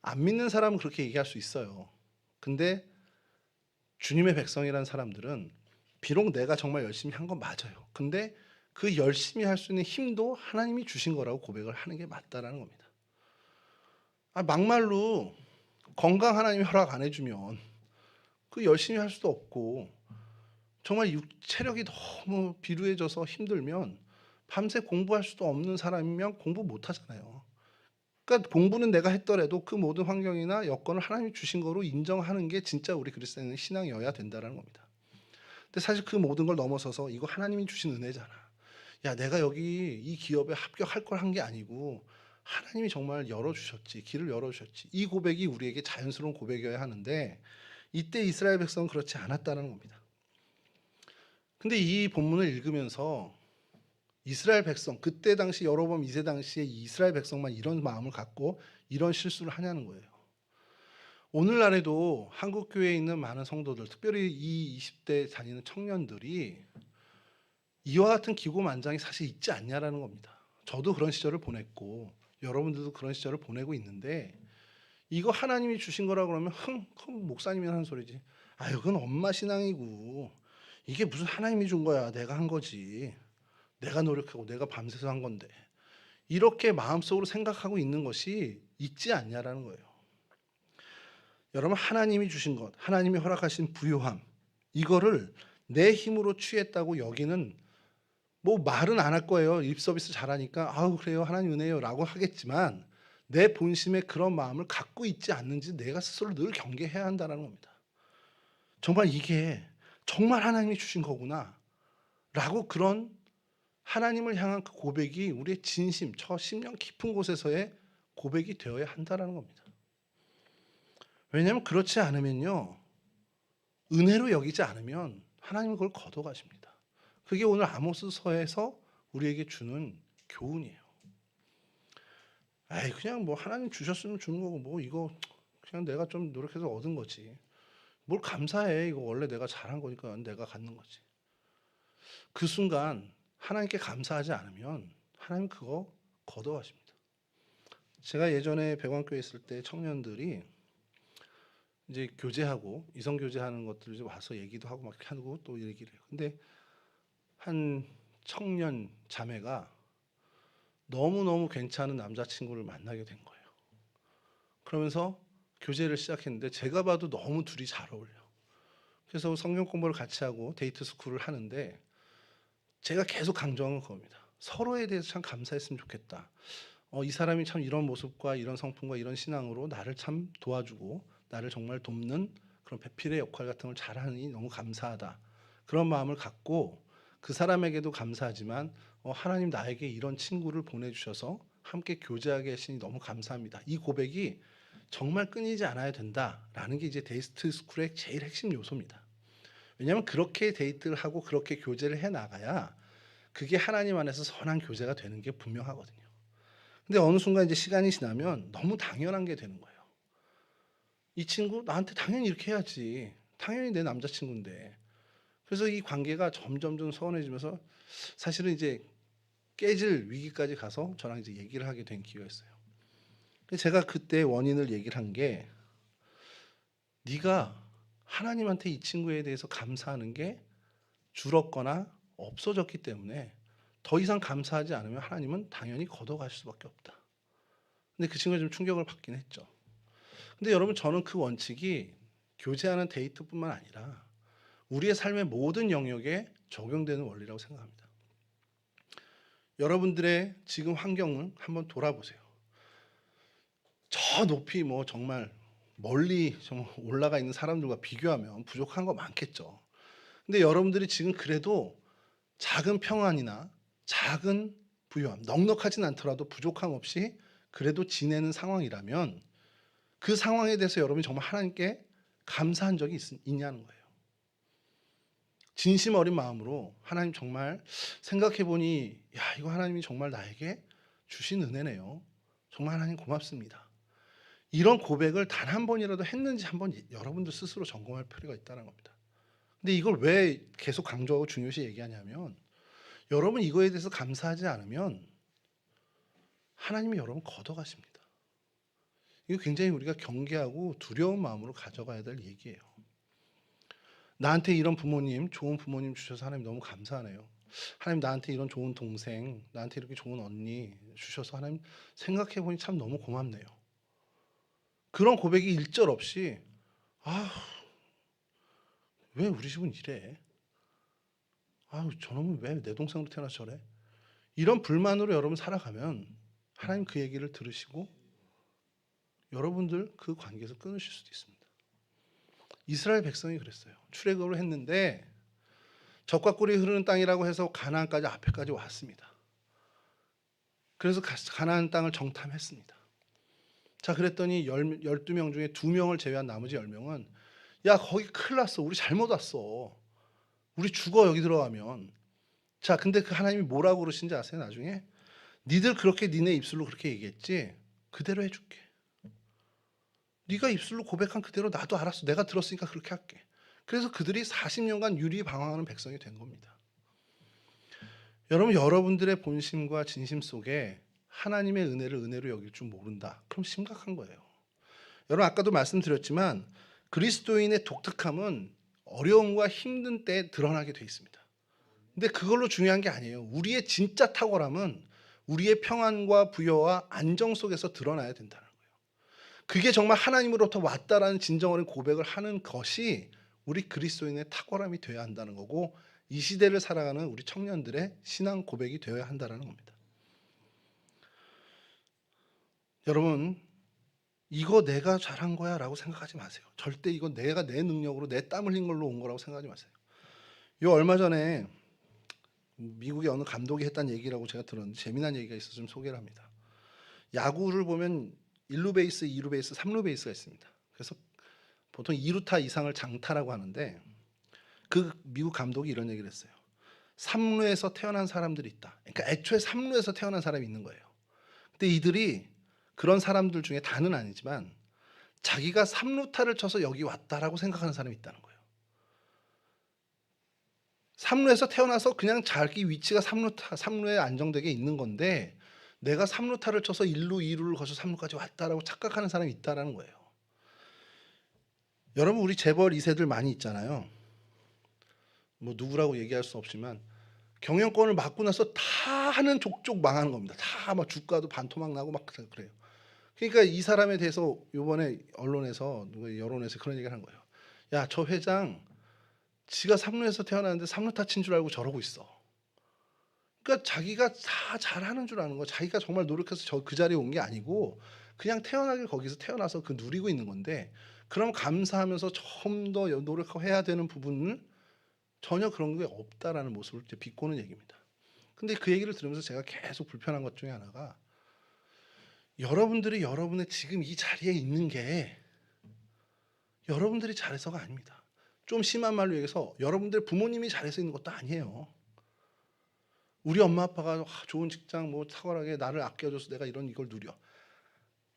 안 믿는 사람은 그렇게 얘기할 수 있어요. 근데 주님의 백성이라는 사람들은 비록 내가 정말 열심히 한 건 맞아요. 근데 그 열심히 할 수 있는 힘도 하나님이 주신 거라고 고백을 하는 게 맞다라는 겁니다. 막말로 건강 하나님이 허락 안 해주면 그 열심히 할 수도 없고, 정말 체력이 너무 비루해져서 힘들면 밤새 공부할 수도 없는 사람이면 공부 못 하잖아요. 그러니까 공부는 내가 했더라도 그 모든 환경이나 여건을 하나님이 주신 거로 인정하는 게 진짜 우리 그리스도인의 신앙이어야 된다는 겁니다. 근데 사실 그 모든 걸 넘어서서 이거 하나님이 주신 은혜잖아. 야, 내가 여기 이 기업에 합격할 걸 한 게 아니고 하나님이 정말 열어주셨지, 길을 열어주셨지. 이 고백이 우리에게 자연스러운 고백이어야 하는데 이때 이스라엘 백성은 그렇지 않았다는 겁니다. 근데 이 본문을 읽으면서 이스라엘 백성, 그때 당시 여로보암 2세 당시에 이스라엘 백성만 이런 마음을 갖고 이런 실수를 하냐는 거예요. 오늘날에도 한국 교회에 있는 많은 성도들, 특별히 이 20대 다니는 청년들이 이와 같은 기고만장이 사실 있지 않냐라는 겁니다. 저도 그런 시절을 보냈고 여러분들도 그런 시절을 보내고 있는데 이거 하나님이 주신 거라 그러면 그건 목사님이 하는 소리지. 아유, 그건 엄마 신앙이고 이게 무슨 하나님이 준 거야. 내가 한 거지. 내가 노력하고 내가 밤새서 한 건데. 이렇게 마음속으로 생각하고 있는 것이 있지 않냐라는 거예요. 여러분, 하나님이 주신 것, 하나님이 허락하신 부요함, 이거를 내 힘으로 취했다고 여기는, 뭐 말은 안 할 거예요. 립 서비스 잘하니까 "아우, 그래요. 하나님 은혜요라고 하겠지만 내 본심에 그런 마음을 갖고 있지 않는지 내가 스스로 늘 경계해야 한다는 겁니다. 정말 이게 정말 하나님이 주신 거구나라고 그런 하나님을 향한 그 고백이 우리의 진심, 저 심령 깊은 곳에서의 고백이 되어야 한다는 겁니다. 왜냐하면 그렇지 않으면요, 은혜로 여기지 않으면 하나님은 그걸 거둬가십니다. 그게 오늘 아모스서에서 우리에게 주는 교훈이에요. 아이 그냥 뭐 하나님 주셨으면 주는 거고 뭐 이거 그냥 내가 좀 노력해서 얻은 거지. 뭘 감사해. 이거 원래 내가 잘한 거니까 내가 갖는 거지. 그 순간 하나님께 감사하지 않으면 하나님 그거 거둬가십니다. 제가 예전에 백왕교회 있을 때 청년들이 이제 교제하고 이성 교제하는 것들 이제 와서 얘기도 하고 막 이렇게 하고 또 얘기를 해요. 근데 한 청년 자매가 너무너무 괜찮은 남자친구를 만나게 된 거예요. 그러면서 교제를 시작했는데 제가 봐도 너무 둘이 잘 어울려. 그래서 성경 공부를 같이 하고 데이트 스쿨을 하는데 제가 계속 강조한 겁니다. 서로에 대해서 참 감사했으면 좋겠다. 이 사람이 참 이런 모습과 이런 성품과 이런 신앙으로 나를 참 도와주고 나를 정말 돕는 그런 배필의 역할 같은 걸 잘하니 너무 감사하다. 그런 마음을 갖고 그 사람에게도 감사하지만 하나님 나에게 이런 친구를 보내주셔서 함께 교제하게 하시니 너무 감사합니다. 이 고백이 정말 끊이지 않아야 된다라는 게 이제 데이트 스쿨의 제일 핵심 요소입니다. 왜냐하면 그렇게 데이트를 하고 그렇게 교제를 해 나가야 그게 하나님 안에서 선한 교제가 되는 게 분명하거든요. 근데 어느 순간 이제 시간이 지나면 너무 당연한 게 되는 거예요. 이 친구 나한테 당연히 이렇게 해야지. 당연히 내 남자친구인데. 그래서 이 관계가 점점 서운해지면서 사실은 이제 깨질 위기까지 가서 저랑 이제 얘기를 하게 된 기회였어요. 제가 그때 원인을 얘기를 한 게 네가 하나님한테 이 친구에 대해서 감사하는 게 줄었거나 없어졌기 때문에 더 이상 감사하지 않으면 하나님은 당연히 걷어가실 수밖에 없다. 근데 그 친구가 좀 충격을 받긴 했죠. 근데 여러분 저는 그 원칙이 교제하는 데이트뿐만 아니라 우리의 삶의 모든 영역에 적용되는 원리라고 생각합니다. 여러분들의 지금 환경을 한번 돌아보세요. 저 높이 뭐 정말 멀리 좀 올라가 있는 사람들과 비교하면 부족한 거 많겠죠. 근데 여러분들이 지금 그래도 작은 평안이나 작은 부유함, 넉넉하진 않더라도 부족함 없이 그래도 지내는 상황이라면 그 상황에 대해서 여러분이 정말 하나님께 감사한 적이 있냐는 거예요. 진심 어린 마음으로 하나님 정말 생각해 보니 야 이거 하나님이 정말 나에게 주신 은혜네요. 정말 하나님 고맙습니다. 이런 고백을 단 한 번이라도 했는지 한번 여러분들 스스로 점검할 필요가 있다는 겁니다. 근데 이걸 왜 계속 강조하고 중요시 얘기하냐면 여러분 이거에 대해서 감사하지 않으면 하나님이 여러분 걷어가십니다. 이거 굉장히 우리가 경계하고 두려운 마음으로 가져가야 될 얘기예요. 나한테 이런 부모님, 좋은 부모님 주셔서 하나님 너무 감사하네요. 하나님 나한테 이런 좋은 동생, 나한테 이렇게 좋은 언니 주셔서 하나님 생각해 보니 참 너무 고맙네요. 그런 고백이 일절 없이 왜 우리 집은 이래? 저놈은 왜 내 동생으로 태어나서 저래? 이런 불만으로 여러분 살아가면 하나님 그 얘기를 들으시고 여러분들 그 관계에서 끊으실 수도 있습니다. 이스라엘 백성이 그랬어요. 출애굽을 했는데 젖과 꿀이 흐르는 땅이라고 해서 가나안까지 앞에까지 왔습니다. 그래서 가나안 땅을 정탐했습니다. 자 그랬더니 12명 중에 2명을 제외한 나머지 10명은 야 거기 큰일 났어. 우리 잘못 왔어. 우리 죽어 여기 들어가면. 자 근데 그 하나님이 뭐라고 그러신지 아세요? 나중에 니들 그렇게 니네 입술로 그렇게 얘기했지 그대로 해줄게. 네가 입술로 고백한 그대로 나도 알았어. 내가 들었으니까 그렇게 할게. 그래서 그들이 40년간 유리방황하는 백성이 된 겁니다. 여러분 여러분들의 본심과 진심 속에 하나님의 은혜를 은혜로 여길 줄 모른다. 그럼 심각한 거예요. 여러분 아까도 말씀드렸지만 그리스도인의 독특함은 어려움과 힘든 때에 드러나게 돼 있습니다. 근데 그걸로 중요한 게 아니에요. 우리의 진짜 탁월함은 우리의 평안과 부여와 안정 속에서 드러나야 된다는 거예요. 그게 정말 하나님으로부터 왔다라는 진정 어린 고백을 하는 것이 우리 그리스도인의 탁월함이 되어야 한다는 거고 이 시대를 살아가는 우리 청년들의 신앙 고백이 되어야 한다는 겁니다. 여러분 이거 내가 잘한 거야 라고 생각하지 마세요. 절대 이거 내가 내 능력으로 내 땀 흘린 걸로 온 거라고 생각하지 마세요. 요 얼마 전에 미국의 어느 감독이 했다는 얘기라고 제가 들었는데 재미난 얘기가 있어서 좀 소개를 합니다. 야구를 보면 1루 베이스, 2루 베이스, 3루 베이스가 있습니다. 그래서 보통 2루타 이상을 장타라고 하는데 그 미국 감독이 이런 얘기를 했어요. 삼루에서 태어난 사람들이 있다. 그러니까 애초에 삼루에서 태어난 사람이 있는 거예요. 근데 이들이 그런 사람들 중에 다는 아니지만 자기가 삼루타를 쳐서 여기 왔다라고 생각하는 사람이 있다는 거예요. 삼루에서 태어나서 그냥 자기 위치가 삼루에 안정되게 있는 건데 내가 삼루타를 쳐서 1루, 2루를 거쳐 3루까지 왔다라고 착각하는 사람이 있다라는 거예요. 여러분 우리 재벌 2세들 많이 있잖아요. 뭐 누구라고 얘기할 수 없지만 경영권을 맡고 나서 다 하는 족족 망하는 겁니다. 다 막 주가도 반토막 나고 막 그래요. 그러니까 이 사람에 대해서 이번에 언론에서 여론에서 그런 얘기를 한 거예요. 야, 저 회장 지가 삼루에서 태어났는데 삼루타 친 줄 알고 저러고 있어. 그러니까 자기가 다 잘하는 줄 아는 거. 자기가 정말 노력해서 그 자리에 온 게 아니고 그냥 태어나길 거기서 태어나서 그 누리고 있는 건데 그럼 감사하면서 좀 더 노력하고 해야 되는 부분은 전혀 그런 게 없다라는 모습을 이제 비꼬는 얘기입니다. 근데 그 얘기를 들으면서 제가 계속 불편한 것 중에 하나가 여러분들이 여러분의 지금 이 자리에 있는 게 여러분들이 잘해서가 아닙니다. 좀 심한 말로 얘기해서 여러분들 부모님이 잘해서 있는 것도 아니에요. 우리 엄마 아빠가 좋은 직장 뭐 탁월하게 나를 아껴줘서 내가 이걸 누려.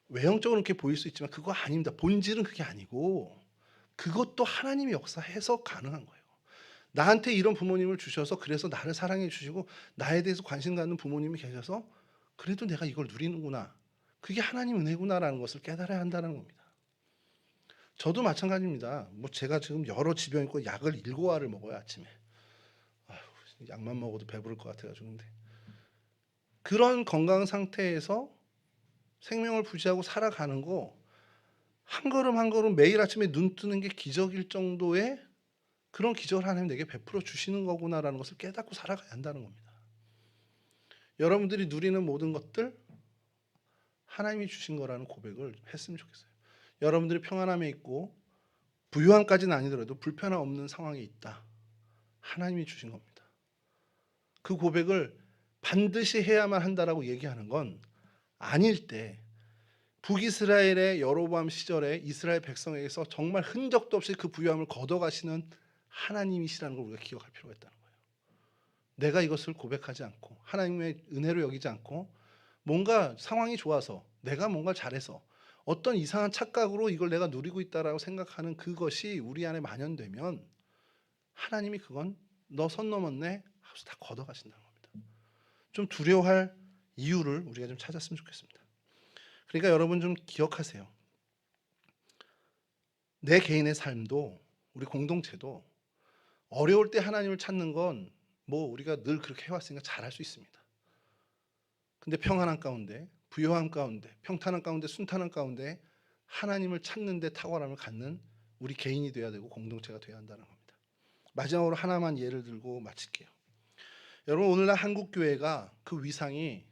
외형적으로 그렇게 보일 수 있지만 그거 아닙니다. 본질은 그게 아니고 그것도 하나님의 역사해서 가능한 거예요. 나한테 이런 부모님을 주셔서 그래서 나를 사랑해 주시고 나에 대해서 관심 갖는 부모님이 계셔서 그래도 내가 이걸 누리는구나. 그게 하나님 은혜구나라는 것을 깨달아야 한다는 겁니다. 저도 마찬가지입니다. 뭐 제가 지금 여러 질병 있고 약을 7알을 먹어요 아침에. 약만 먹어도 배부를 것 같아가지고 근데 그런 건강 상태에서 생명을 부지하고 살아가는 거 한 걸음 한 걸음 매일 아침에 눈 뜨는 게 기적일 정도의 그런 기적을 하나님 내게 베풀어 주시는 거구나라는 것을 깨닫고 살아가야 한다는 겁니다. 여러분들이 누리는 모든 것들 하나님이 주신 거라는 고백을 했으면 좋겠어요. 여러분들이 평안함에 있고 부유함까지는 아니더라도 불편함 없는 상황에 있다. 하나님이 주신 겁니다. 그 고백을 반드시 해야만 한다라고 얘기하는 건 아닐 때 북이스라엘의 여로보암 시절에 이스라엘 백성에게서 정말 흔적도 없이 그 부유함을 걷어가시는 하나님이시라는 걸 우리가 기억할 필요가 있다는 거예요. 내가 이것을 고백하지 않고 하나님의 은혜로 여기지 않고 뭔가 상황이 좋아서 내가 뭔가 잘해서 어떤 이상한 착각으로 이걸 내가 누리고 있다라고 생각하는 그것이 우리 안에 만연되면 하나님이 그건 너 선 넘었네 하고서 다 걷어가신다는 겁니다. 좀 두려워할 이유를 우리가 좀 찾았으면 좋겠습니다. 그러니까 여러분 좀 기억하세요. 내 개인의 삶도 우리 공동체도 어려울 때 하나님을 찾는 건 뭐 우리가 늘 그렇게 해왔으니까 잘할 수 있습니다. 근데 평안한 가운데, 부요함 가운데, 평탄한 가운데, 순탄한 가운데 하나님을 찾는 데 탁월함을 갖는 우리 개인이 돼야 되고 공동체가 돼야 한다는 겁니다. 마지막으로 하나만 예를 들고 마칠게요. 여러분 오늘날 한국 교회가 그 위상이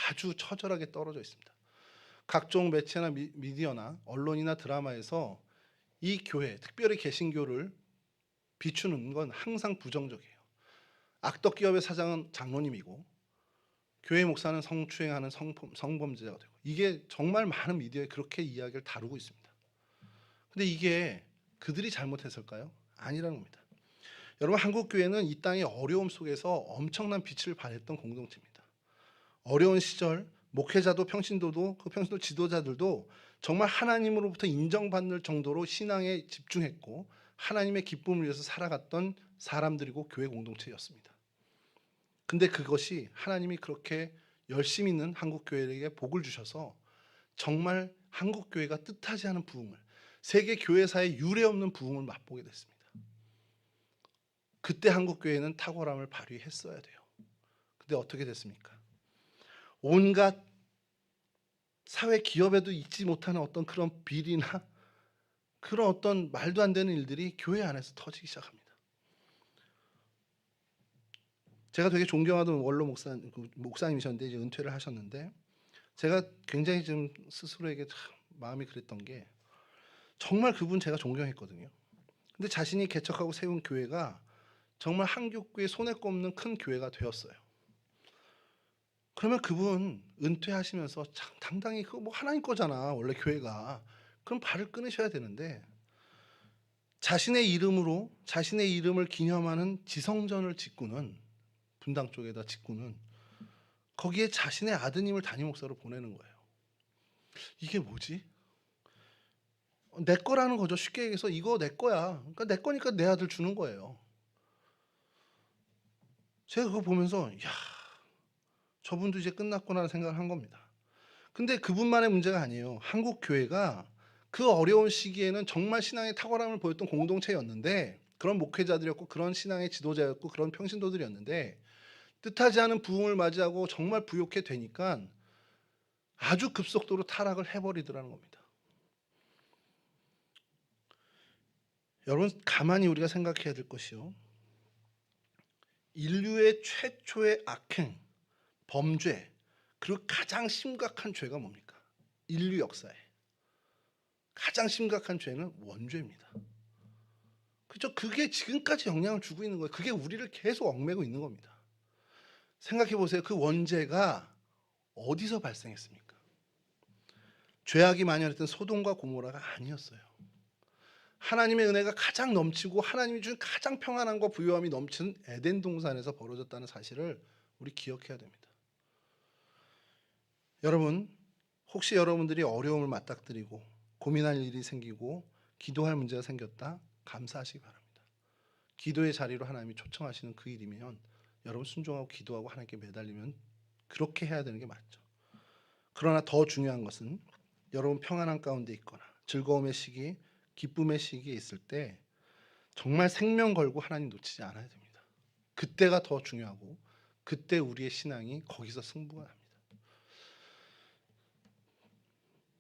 아주 처절하게 떨어져 있습니다. 각종 매체나 미디어나 언론이나 드라마에서 이 교회, 특별히 개신교를 비추는 건 항상 부정적이에요. 악덕 기업의 사장은 장로님이고 교회 목사는 성추행하는 성범죄자가 되고 이게 정말 많은 미디어에 그렇게 이야기를 다루고 있습니다. 근데 이게 그들이 잘못했을까요? 아니라는 겁니다. 여러분 한국 교회는 이 땅의 어려움 속에서 엄청난 빛을 발했던 공동체입니다. 어려운 시절 목회자도 평신도도 그 평신도 지도자들도 정말 하나님으로부터 인정받을 정도로 신앙에 집중했고 하나님의 기쁨을 위해서 살아갔던 사람들이고 교회 공동체였습니다. 근데 그것이 하나님이 그렇게 열심히 있는 한국 교회에게 복을 주셔서 정말 한국 교회가 뜻하지 않은 부흥을 세계 교회사에 유례 없는 부흥을 맛보게 됐습니다. 그때 한국 교회는 탁월함을 발휘했어야 돼요. 근데 어떻게 됐습니까? 온갖 사회 기업에도 있지 못하는 어떤 그런 비리나 그런 어떤 말도 안 되는 일들이 교회 안에서 터지기 시작합니다. 제가 되게 존경하던 원로 목사님이셨는데 이제 은퇴를 하셨는데 제가 굉장히 좀 스스로에게 참 마음이 그랬던 게 정말 그분 제가 존경했거든요. 근데 자신이 개척하고 세운 교회가 정말 한국교회 손에 꼽는 큰 교회가 되었어요. 그러면 그분 은퇴하시면서 참 당당히 그거 뭐 하나님 거잖아 원래 교회가. 그럼 발을 끊으셔야 되는데 자신의 이름으로 자신의 이름을 기념하는 지성전을 짓고는 분당 쪽에다 직구는 거기에 자신의 아드님을 담임 목사로 보내는 거예요. 이게 뭐지? 내 거라는 거죠. 쉽게 얘기해서 이거 내 거야. 그러니까 내 거니까 내 아들 주는 거예요. 제가 그거 보면서 야, 저분도 이제 끝났구나라는 생각을 한 겁니다. 근데 그분만의 문제가 아니에요. 한국 교회가 그 어려운 시기에는 정말 신앙의 탁월함을 보였던 공동체였는데, 그런 목회자들이었고 그런 신앙의 지도자였고 그런 평신도들이었는데, 뜻하지 않은 부흥을 맞이하고 정말 부욕해 되니까 아주 급속도로 타락을 해버리더라는 겁니다. 여러분, 가만히 우리가 생각해야 될 것이요, 인류의 최초의 악행, 범죄, 그리고 가장 심각한 죄가 뭡니까? 인류 역사에 가장 심각한 죄는 원죄입니다. 그죠? 그게 지금까지 영향을 주고 있는 거예요. 그게 우리를 계속 얽매고 있는 겁니다. 생각해 보세요. 그 원죄가 어디서 발생했습니까? 죄악이 만연했던 소돔과 고모라가 아니었어요. 하나님의 은혜가 가장 넘치고 하나님이 준 가장 평안함과 부요함이 넘치는 에덴 동산에서 벌어졌다는 사실을 우리 기억해야 됩니다. 여러분, 혹시 여러분들이 어려움을 맞닥뜨리고 고민할 일이 생기고 기도할 문제가 생겼다, 감사하시기 바랍니다. 기도의 자리로 하나님이 초청하시는 그 일이면 여러분 순종하고 기도하고 하나님께 매달리면 그렇게 해야 되는 게 맞죠. 그러나 더 중요한 것은 여러분 평안한 가운데 있거나 즐거움의 시기, 기쁨의 시기에 있을 때 정말 생명 걸고 하나님 놓치지 않아야 됩니다. 그때가 더 중요하고 그때 우리의 신앙이 거기서 승부가 납니다.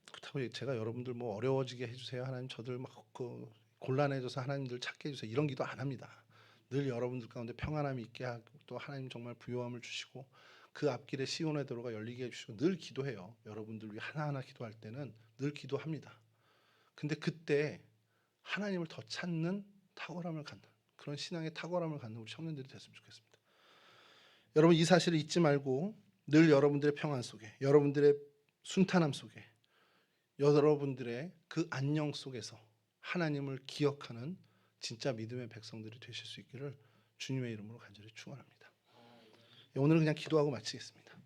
그렇다고 제가 여러분들 뭐 어려워지게 해주세요, 하나님 저들 막 곤란해져서 하나님들 찾게 해주세요, 이런 기도 안 합니다. 늘 여러분들 가운데 평안함이 있게 하고 또 하나님 정말 부요함을 주시고 그 앞길에 시온의 도로가 열리게 해주시고 늘 기도해요. 여러분들 위해 하나하나 기도할 때는 늘 기도합니다. 근데 그때 하나님을 더 찾는 탁월함을 갖는, 그런 신앙의 탁월함을 갖는 우리 청년들이 됐으면 좋겠습니다. 여러분, 이 사실을 잊지 말고 늘 여러분들의 평안 속에, 여러분들의 순탄함 속에, 여러분들의 그 안녕 속에서 하나님을 기억하는 진짜 믿음의 백성들이 되실 수 있기를 주님의 이름으로 간절히 축원합니다. 오늘은 그냥 기도하고 마치겠습니다.